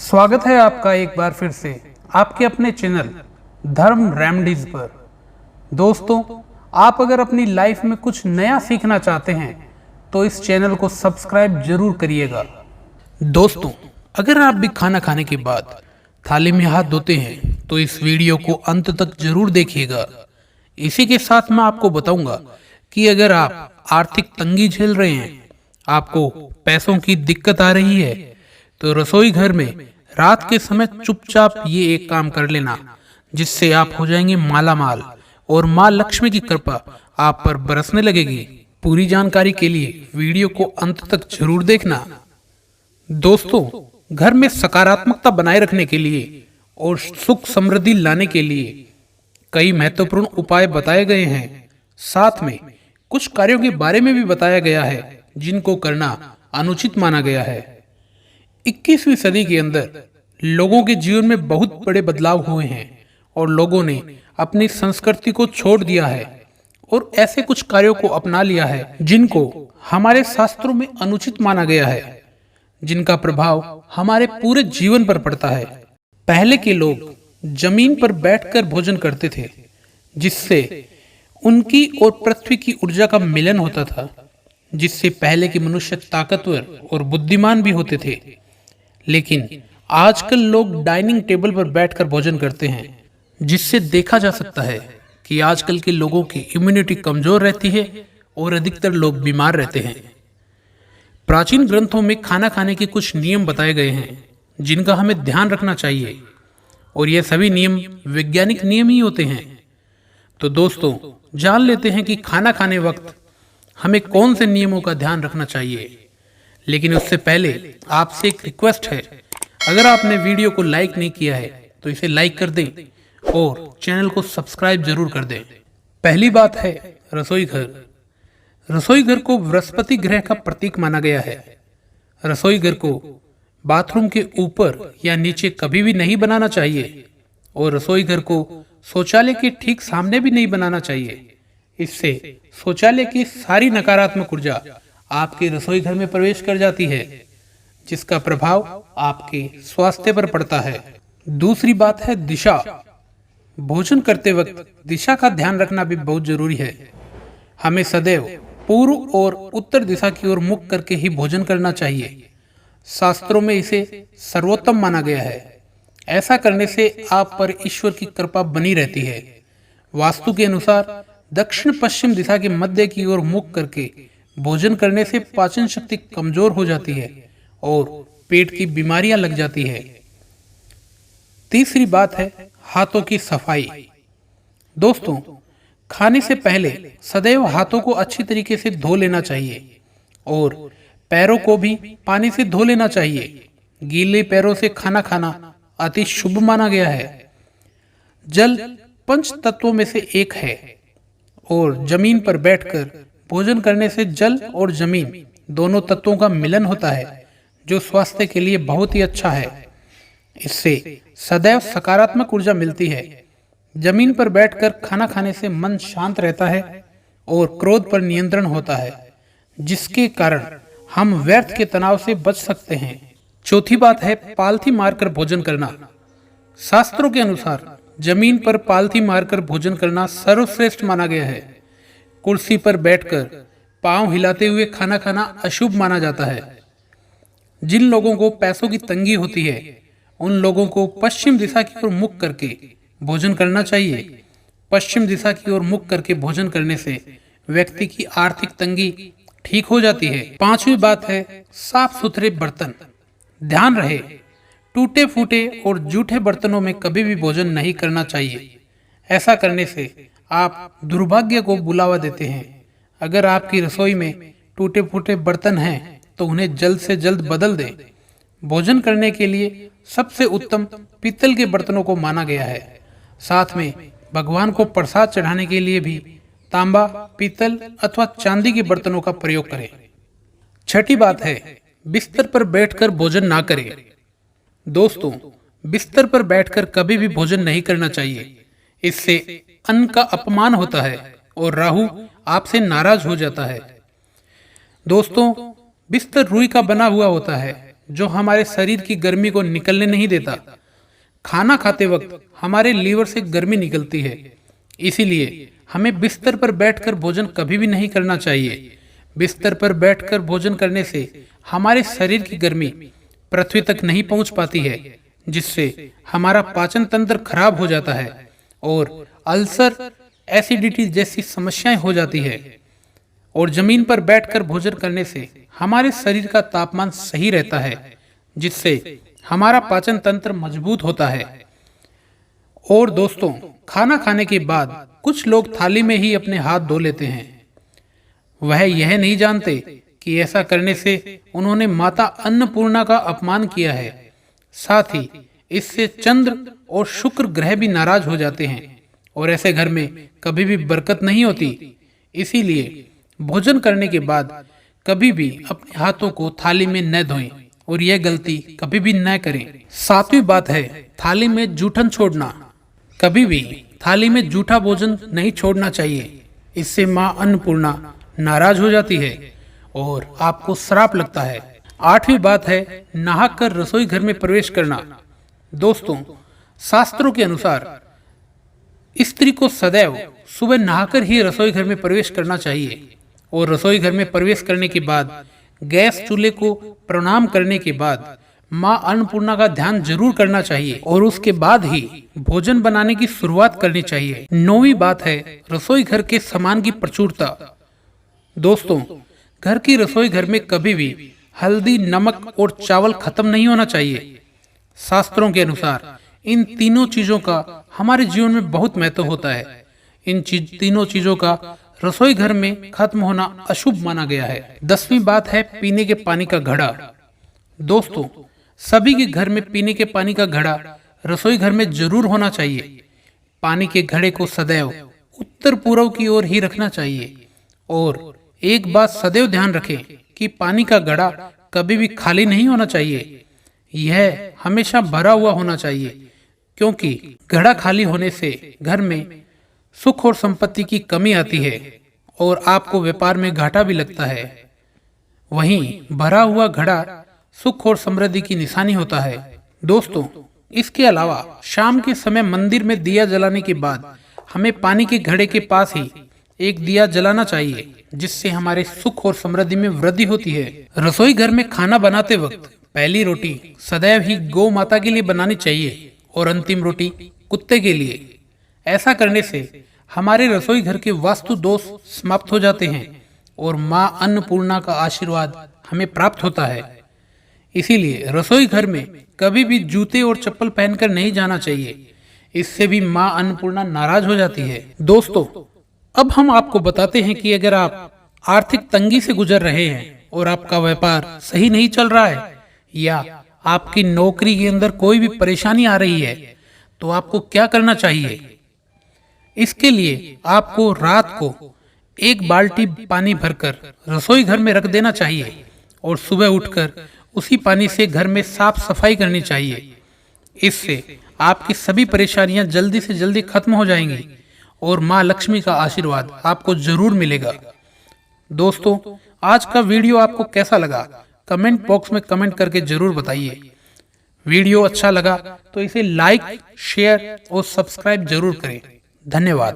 स्वागत है आपका एक बार फिर से आपके अपने चैनल धर्म रेमेडीज पर। दोस्तों, आप अगर अपनी लाइफ में कुछ नया सीखना चाहते हैं तो इस चैनल को सब्सक्राइब जरूर करिएगा। दोस्तों, अगर आप भी खाना खाने के बाद थाली में हाथ धोते हैं तो इस वीडियो को अंत तक जरूर देखिएगा। इसी के साथ मैं आपको बताऊंगा कि अगर आप आर्थिक तंगी झेल रहे हैं, आपको पैसों की दिक्कत आ रही है, तो रसोई घर में रात के समय चुपचाप ये एक काम कर लेना, जिससे आप हो जाएंगे माला माल और माँ लक्ष्मी की कृपा आप पर बरसने लगेगी। पूरी जानकारी के लिए वीडियो को अंत तक जरूर देखना। दोस्तों, घर में सकारात्मकता बनाए रखने के लिए और सुख समृद्धि लाने के लिए कई महत्वपूर्ण उपाय बताए गए हैं। साथ में कुछ कार्यों के बारे में भी बताया गया है जिनको करना अनुचित माना गया है। 21वीं सदी के अंदर लोगों के जीवन में बहुत बड़े बदलाव हुए हैं और लोगों ने अपनी संस्कृति को छोड़ दिया है और ऐसे कुछ कार्यों को अपना लिया है जिनको हमारे शास्त्रों में अनुचित माना गया है, जिनका प्रभाव हमारे पूरे जीवन पर पड़ता है। पहले के लोग जमीन पर बैठकर भोजन करते थे, जिससे उनकी और पृथ्वी की ऊर्जा का मिलन होता था, जिससे पहले के मनुष्य ताकतवर और बुद्धिमान भी होते थे। लेकिन आजकल लोग डाइनिंग टेबल पर बैठकर भोजन करते हैं, जिससे देखा जा सकता है कि आजकल के लोगों की इम्यूनिटी कमजोर रहती है और अधिकतर लोग बीमार रहते हैं। प्राचीन ग्रंथों में खाना खाने के कुछ नियम बताए गए हैं जिनका हमें ध्यान रखना चाहिए, और ये सभी नियम वैज्ञानिक नियम ही होते हैं। तो दोस्तों, जान लेते हैं कि खाना खाने वक्त हमें कौन से नियमों का ध्यान रखना चाहिए। लेकिन उससे पहले आपसे एक रिक्वेस्ट है, अगर आपने वीडियो को लाइक नहीं किया है तो इसे लाइक कर दें और चैनल को सब्सक्राइब जरूर कर दें। पहली बात है रसोई घर। रसोई घर को बृहस्पति ग्रह का प्रतीक माना गया है। रसोई घर को बाथरूम के ऊपर या नीचे कभी भी नहीं बनाना चाहिए और रसोई घर को शौचालय के ठीक सामने भी नहीं बनाना चाहिए। इससे शौचालय की सारी नकारात्मक ऊर्जा आपके रसोई घर में प्रवेश कर जाती है, जिसका प्रभाव आपके स्वास्थ्य पर पड़ता है। दूसरी बात है दिशा। भोजन करते वक्त दिशा का ध्यान रखना भी बहुत जरूरी है। हमें सदैव पूर्व और उत्तर दिशा की ओर मुख करके ही भोजन करना चाहिए। शास्त्रों में इसे सर्वोत्तम माना गया है। ऐसा करने से आप पर ईश्वर की कृपा बनी रहती है। वास्तु के अनुसार दक्षिण पश्चिम दिशा के मध्य की ओर मुख करके भोजन करने से पाचन शक्ति कमजोर हो जाती है और पेट की बीमारियां लग जाती है। तीसरी बात है हाथों की सफाई। दोस्तों, खाने से पहले सदैव हाथों को अच्छी तरीके से धो लेना चाहिए और पैरों को भी पानी से धो लेना चाहिए। गीले पैरों से खाना खाना अति शुभ माना गया है। जल पंच तत्वों में से एक है और जमीन पर बैठकर भोजन करने से जल और जमीन दोनों तत्वों का मिलन होता है, जो स्वास्थ्य के लिए बहुत ही अच्छा है। इससे सदैव सकारात्मक ऊर्जा मिलती है। जमीन पर बैठकर खाना खाने से मन शांत रहता है और क्रोध पर नियंत्रण होता है, जिसके कारण हम व्यर्थ के तनाव से बच सकते हैं। चौथी बात है पालथी मारकर भोजन करना। शास्त्रों के अनुसार जमीन पर पालथी मारकर भोजन करना सर्वश्रेष्ठ माना गया है। कुर्सी पर बैठकर पांव हिलाते हुए खाना खाना अशुभ माना जाता है। जिन लोगों को पैसों की तंगी होती है, उन लोगों को पश्चिम दिशा की ओर मुख करके भोजन करना चाहिए। पश्चिम दिशा की ओर मुख करके भोजन करने से व्यक्ति की आर्थिक तंगी ठीक हो जाती है। पांचवी बात है साफ सुथरे बर्तन। ध्यान रहे, टूटे फूटे और जूठे बर्तनों में कभी भी भोजन नहीं करना चाहिए। ऐसा करने से आप दुर्भाग्य को बुलावा देते हैं। अगर आपकी रसोई में टूटे फूटे बर्तन हैं तो उन्हें जल्द से जल्द बदल दें। भोजन करने के लिए सबसे उत्तम पीतल के बर्तनों को माना गया है। साथ में भगवान को प्रसाद चढ़ाने के लिए भी तांबा, पीतल अथवा चांदी के बर्तनों का प्रयोग करें। छठी बात है बिस्तर पर बैठकर भोजन ना करें। दोस्तों, बिस्तर पर बैठकर कभी भी भोजन नहीं करना चाहिए। इससे अन्न का अपमान होता है और राहु आपसे नाराज हो जाता है। दोस्तों, बिस्तर रुई का बना हुआ होता है, जो हमारे शरीर की गर्मी को निकलने नहीं देता। खाना खाते वक्त हमारे लीवर से गर्मी निकलती है, इसीलिए हमें बिस्तर पर बैठकर भोजन कभी भी नहीं करना चाहिए। बिस्तर पर बैठकर भोजन करने से हमारे शरीर की गर्मी पृथ्वी तक नहीं पहुंच पाती है, जिससे हमारा पाचन तंत्र खराब हो जाता है और अल्सर, एसिडिटी जैसी समस्याएं हो जाती है। और जमीन पर बैठकर भोजन करने से हमारे शरीर का तापमान सही रहता है, जिससे हमारा पाचन तंत्र मजबूत होता है। और दोस्तों, खाना खाने के बाद कुछ लोग थाली में ही अपने हाथ धो लेते हैं। वह यह नहीं जानते कि ऐसा करने से उन्होंने माता अन्नपूर्णा का अपमान किया है। साथ ही इससे चंद्र और शुक्र ग्रह भी नाराज हो जाते हैं और ऐसे घर में कभी भी बरकत नहीं होती। इसीलिए भोजन करने के बाद कभी भी अपने हाथों को थाली में न धोएं और यह गलती कभी भी न करें। सातवीं बात है थाली में जूठन छोड़ना। कभी भी थाली में जूठा भोजन नहीं छोड़ना चाहिए, इससे माँ अन्नपूर्णा नाराज हो जाती है और आपको श्राप लगता है। आठवीं बात है नहाकर रसोई घर में प्रवेश करना। दोस्तों, शास्त्रों के अनुसार स्त्री को सदैव सुबह नहाकर ही रसोई घर में प्रवेश करना चाहिए और रसोई घर में प्रवेश करने के बाद गैस चूल्हे को प्रणाम करने के बाद माँ अन्नपूर्णा का ध्यान जरूर करना चाहिए और उसके बाद ही भोजन बनाने की शुरुआत करनी चाहिए। नौवीं बात है रसोई घर के सामान की प्रचुरता। दोस्तों, घर की रसोई घर में कभी भी हल्दी, नमक और चावल खत्म नहीं होना चाहिए। शास्त्रों के अनुसार इन तीनों चीजों का हमारे जीवन में बहुत महत्व होता है। इन तीनों चीजों का रसोई घर में खत्म होना अशुभ माना गया है। 10वीं बात है पीने के पानी का घड़ा। दोस्तों, सभी के घर में पीने के पानी का घड़ा रसोई घर में जरूर होना चाहिए। पानी के घड़े को सदैव उत्तर पूर्व की ओर ही रखना चाहिए और एक बात सदैव ध्यान रखें कि पानी का घड़ा कभी भी खाली नहीं होना चाहिए। यह हमेशा भरा हुआ होना चाहिए, क्योंकि घड़ा खाली होने से घर में सुख और संपत्ति की कमी आती है और आपको व्यापार में घाटा भी लगता है। वहीं भरा हुआ घड़ा सुख और समृद्धि की निशानी होता है। दोस्तों, इसके अलावा शाम के समय मंदिर में दिया जलाने के बाद हमें पानी के घड़े के पास ही एक दिया जलाना चाहिए, जिससे हमारे सुख और समृद्धि में वृद्धि होती है। रसोई घर में खाना बनाते वक्त पहली रोटी सदैव ही गौ माता के लिए बनानी चाहिए और अंतिम रोटी कुत्ते के लिए। ऐसा करने से हमारे रसोई घर के वास्तु दोष समाप्त हो जाते हैं और माँ अन्नपूर्णा का आशीर्वाद हमें प्राप्त होता है। इसीलिए रसोई घर में कभी भी जूते और चप्पल पहनकर नहीं जाना चाहिए, इससे भी माँ अन्नपूर्णा नाराज हो जाती है। दोस्तों, अब हम आपको बताते हैं कि अगर आप आर्थिक तंगी से गुजर रहे हैं और आपका व्यापार सही नहीं चल रहा है या आपकी नौकरी के अंदर कोई भी परेशानी आ रही है, तो आपको क्या करना चाहिए। इसके लिए आपको रात को एक बाल्टी पानी भरकर रसोई घर में रख देना चाहिए और सुबह उठकर उसी पानी से घर में साफ सफाई करनी चाहिए। इससे आपकी सभी परेशानियां जल्दी से जल्दी खत्म हो जाएंगी और माँ लक्ष्मी का आशीर्वाद आपको जरूर मिलेगा। दोस्तों, आज का वीडियो आपको कैसा लगा कमेंट बॉक्स में कमेंट करके जरूर बताइए। वीडियो अच्छा लगा तो इसे लाइक, शेयर और सब्सक्राइब जरूर करें। धन्यवाद।